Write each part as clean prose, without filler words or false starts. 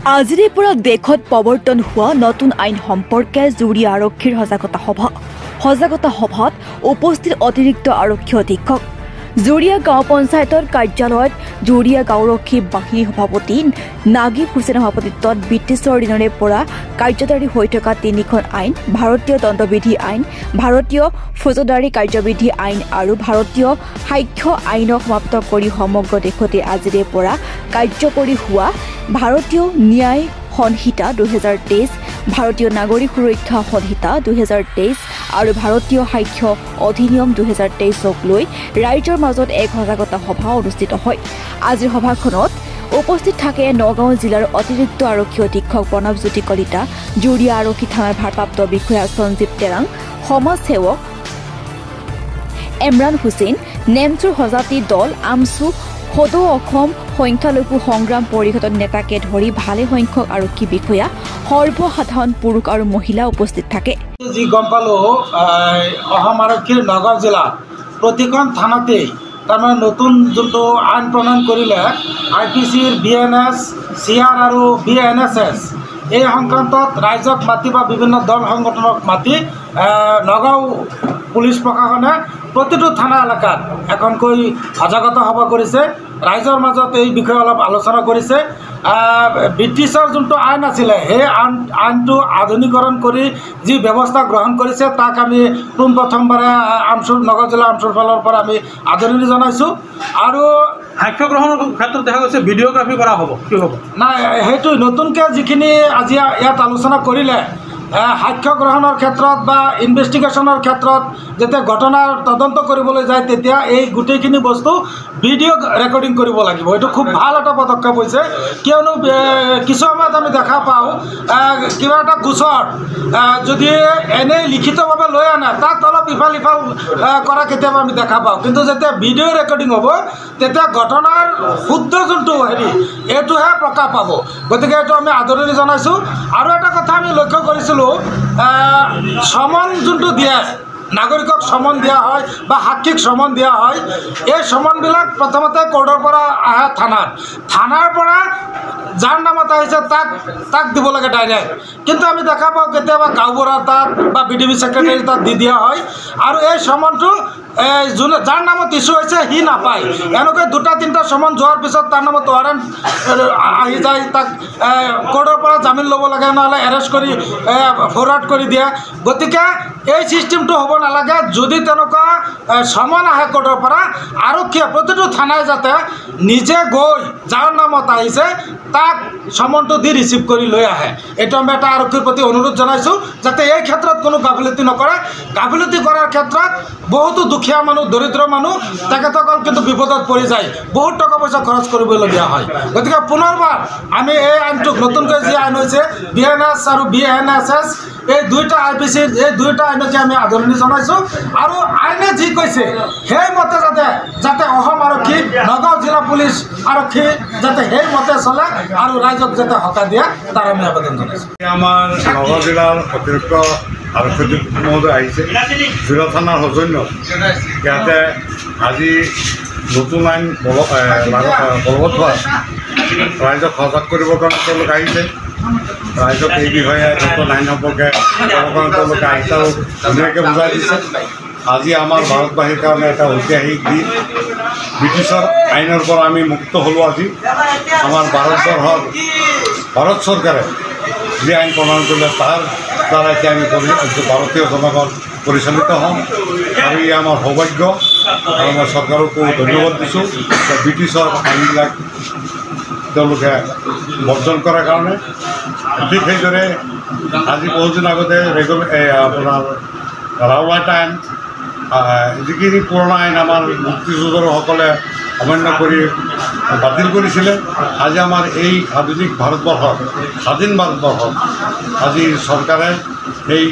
আজিৰে পৰা দেশত প্ৰৱৰ্তন হোৱা নতুন আইন সম্পৰ্কে জুৰি আৰক্ষীৰ সজাগতা সভাত উপস্থিত অতিৰিক্ত আৰক্ষী অধীক্ষক জুৰিয়া গাঁও পঞ্চায়তৰ কাৰ্যালয়ত জুৰিয়া গাঁওৰক্ষী বাহিনী সভাপতি নাগিব হুছেইনৰ সভাপতিত্বত ব্ৰিটিছৰ দিনৰে পৰা কাৰ্যকাৰী হৈ থকা তিনিখন আইন ভাৰতীয় দণ্ডবিধি আইন ভাৰতীয় ফৌজদাৰী কাৰ্যবিধি আইন আৰু ভাৰতীয় সাক্ষ্য আইনক সমাপ্ত কৰি সমগ্ৰ দেশতে আজিৰে পৰা কাৰ্যকৰী হোৱা ভাৰতীয় ন্যায় সংহিতা 2023 ভাৰতীয় নাগৰিক সুৰক্ষা সংহিতা 2023 আৰু ভাৰতীয় সাক্ষ্য অধিনিয়ম 2023ক লৈ ৰাইজৰ মাজত এক সজাগতা সভা অনুষ্ঠিত হয়। আজিৰ সভাখনত উপস্থিত থাকে নগাঁও জিলাৰ অতিৰিক্ত আৰক্ষী অধীক্ষক প্ৰণৱজ্যোতি কলিতা, জুৰিয়া আৰক্ষী থানাৰ ভাৰপ্ৰাপ্ত বিষয়া সঞ্জীৱ টেৰাং, সমাজসেৱক এমৰান হুছেইন, নেমচুৰ সজাতি দল আমচু সদৌ অসম সংখ্যালঘু সংগ্ৰাম পৰিষদৰ নেতাকে ধৰি ভালে সংখ্যক আৰক্ষী বিষয়া সৰ্বসাধাৰণ পুৰুষ আৰু মহিলা উপস্থিত থাকে। যি গম পালো অসম আৰক্ষীৰ নগাঁও জিলা প্ৰতিখন থানাতেই তাৰমানে নতুন যোনটো আইন প্ৰণয়ন কৰিলে IPCৰ BNS, CR আৰু BNSS এই সংক্ৰান্তত ৰাইজক মাতি বা বিভিন্ন দল সংগঠনক মাতি নগাঁও পুলিচ প্ৰশাসনে প্ৰতিটো থানা এলেকাত এখনকৈ সজাগতা সভা কৰিছে। ৰাইজৰ মাজত এই বিষয়ে অলপ আলোচনা কৰিছে। ব্ৰিটিছৰ যোনটো আইন আছিলে সেই আইনটো আধুনিকৰণ কৰি যি ব্যৱস্থা গ্ৰহণ কৰিছে তাক আমি পোনপ্ৰথমবাৰে নগাঁও জিলা আমচুৰ ফালৰ পৰা আমি আদৰণি জনাইছোঁ। আৰু সাক্ষ্য গ্ৰহণৰ ক্ষেত্ৰত দেখা গৈছে ভিডিঅ'গ্ৰাফি কৰা হ'ব, কি হ'ব? নাই, সেইটো নতুনকৈ যিখিনি আজি ইয়াত আলোচনা কৰিলে সাক্ষ্য গ্ৰহণৰ ক্ষেত্ৰত বা ইনভেষ্টিগেশ্যনৰ ক্ষেত্ৰত যেতিয়া ঘটনাৰ তদন্ত কৰিবলৈ যায় তেতিয়া এই গোটেইখিনি বস্তু ভিডিঅ' ৰেকৰ্ডিং কৰিব লাগিব। এইটো খুব ভাল এটা পদক্ষেপ হৈছে, কিয়নো কিছু সময়ত আমি দেখা পাওঁ কিবা এটা গোচৰ যদি এনেই লিখিতভাৱে লৈ আনে তাত অলপ ইফাল সিফাল কৰা কেতিয়াবা আমি দেখা পাওঁ, কিন্তু যেতিয়া ভিডিঅ' ৰেকৰ্ডিং হ'ব তেতিয়া ঘটনাৰ শুদ্ধ যোনটো এইটোহে প্ৰকাশ পাব। গতিকে এইটো আমি আদৰণি জনাইছোঁ। আৰু এটা কথা আমি লক্ষ্য কৰিছিলোঁ, সমন যোনটো দিয়ে নাগৰিকক সমন দিয়া হয় বা সাক্ষীক সমন দিয়া হয়, এই সমনবিলাক প্ৰথমতে কোৰ্টৰ পৰা আহে থানাৰ পৰা যাৰ নামত আহিছে তাক দিব লাগে ডাইৰেক্ট। কিন্তু আমি দেখা পাওঁ কেতিয়াবা গাঁওবুঢ়া তাত বা BDB ছেক্ৰেটাৰী তাত দি দিয়া হয় আৰু এই সমনটো যাৰ নামত ইছ্যু হৈছে সি নাপায়। এনেকৈ 2-3টা সমন যোৱাৰ পিছত তাৰ নামত ৱাৰেণ্ট আহি যায়, তাক কোৰ্টৰ পৰা জামিন ল'ব লাগে, নহ'লে এৰেষ্ট কৰি ফৰৱাৰ্ড কৰি দিয়ে। গতিকে এই ছিষ্টেমটো হ'ব নালাগে। যদি তেনেকুৱা সমন আহে কোৰ্টৰ পৰা, আৰক্ষীয়ে প্ৰতিটো থানাই যাতে নিজে গৈ যাৰ নামত আহিছে তাক সমনটো দি ৰিচিভ কৰি লৈ আহে। এইটো আমি এটা আৰক্ষীৰ প্ৰতি অনুৰোধ জনাইছোঁ যাতে এই ক্ষেত্ৰত কোনো গাফিলতি নকৰে। গাফিলতি কৰাৰ ক্ষেত্ৰত বহুতো দুখীয়া মানুহ, দৰিদ্ৰ মানুহ তেখেতসকল কিন্তু বিপদত পৰি যায়, বহুত টকা পইচা খৰচ কৰিবলগীয়া হয়। গতিকে পুনৰবাৰ আমি এই আইনটোক নতুনকৈ যি আইন হৈছে BNS আৰু BNSS এই দুইটা IPCৰ এই দুইটা আইনকে আমি আদৰণি জনাইছোঁ। আৰু আইনে যি কৈছে সেইমতে যাতে অসম আৰক্ষী, নগাঁও জিলা পুলিচ আৰক্ষী যাতে সেইমতে চলে আৰু ৰাইজক যাতে সকাহ দিয়ে তাৰ আমি আবেদন জনাইছোঁ। আমাৰ নগাঁও জিলাৰ অতিৰিক্ত আৰক্ষী মহোদয় আহিছে জুৰা থানাৰ সৌজন্য। ইয়াতে আজি নতুন আইন বলবৎ হোৱা ৰাইজক সজাগ কৰিবৰ কাৰণে তেওঁলোক আহিছে। ৰাইজক এই বিষয়ে নতুন আইন সম্পৰ্কে তেওঁলোকে আহিছে আৰু ধুনীয়াকৈ বুজাই দিছে। আজি আমাৰ ভাৰতবাসীৰ কাৰণে এটা ঐতিহাসিক দিন। ব্ৰিটিছৰ আইনৰ পৰা আমি মুক্ত হ'লোঁ। আজি আমাৰ ভাৰত চৰকাৰে যি আইন প্ৰণয়ন কৰিলে তাৰ দ্বাৰা এতিয়া আমি ভাৰতীয় জনগণ পৰিচালিত হ'ম আৰু ই আমাৰ সৌভাগ্য। আৰু মই চৰকাৰকো ধন্যবাদ দিছোঁ যে ব্ৰিটিছৰ আইনবিলাক তেওঁলোকে বৰ্জন কৰাৰ কাৰণে। ঠিক সেইদৰে আজি বহুদিন আগতে আপোনাৰ ৰাওলাট আইন, যিখিনি পুৰণা আইন আমাৰ মুক্তিযুঁজাৰুসকলে অমান্য কৰি বাতিল কৰিছিলে, আজি আমাৰ এই আধুনিক ভাৰতবৰ্ষত, স্বাধীন ভাৰতবৰ্ষত আজি চৰকাৰে এই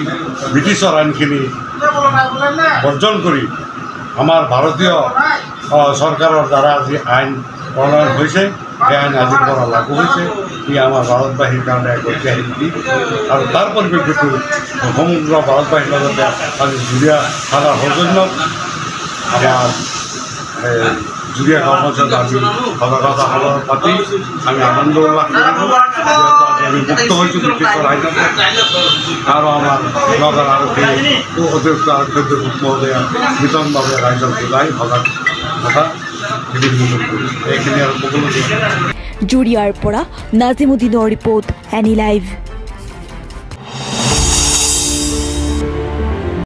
ব্ৰিটিছৰ আইনখিনি বৰ্জন কৰি আমাৰ ভাৰতীয় চৰকাৰৰ দ্বাৰা আজি আইন প্ৰণয়ন হৈছে। এই আইন আজিৰ পৰা লাগু হৈছে। ই আমাৰ ভাৰতবাসীৰ কাৰণে এক ঐতিহাসিক দিন আৰু তাৰ পৰিপ্ৰেক্ষিতত সমগ্ৰ ভাৰতবাসীৰ লগতে আজি জুৰিয়া থানাৰ সৌজন্যত আমাৰ জুৰিয়া গাঁও পঞ্চায়ত আমি সজাগতা সভা পাতি আমি আনন্দ উল্লাস কৰিলোঁ। আমি মুক্ত হৈছোঁ ব্ৰিটিছৰ ৰাইজত আৰু আমাৰ নগৰ আৰক্ষী অতিৰিক্ত আৰক্ষী মহোদয়া বিতংভাৱে ৰাইজক বুজাই সজাগ কথা এইখিনি আৰু ক'বলৈ জুৰিয়াৰ পৰা নাজিমুদ্দিনৰ ৰিপৰ্ট এনি লাইভ।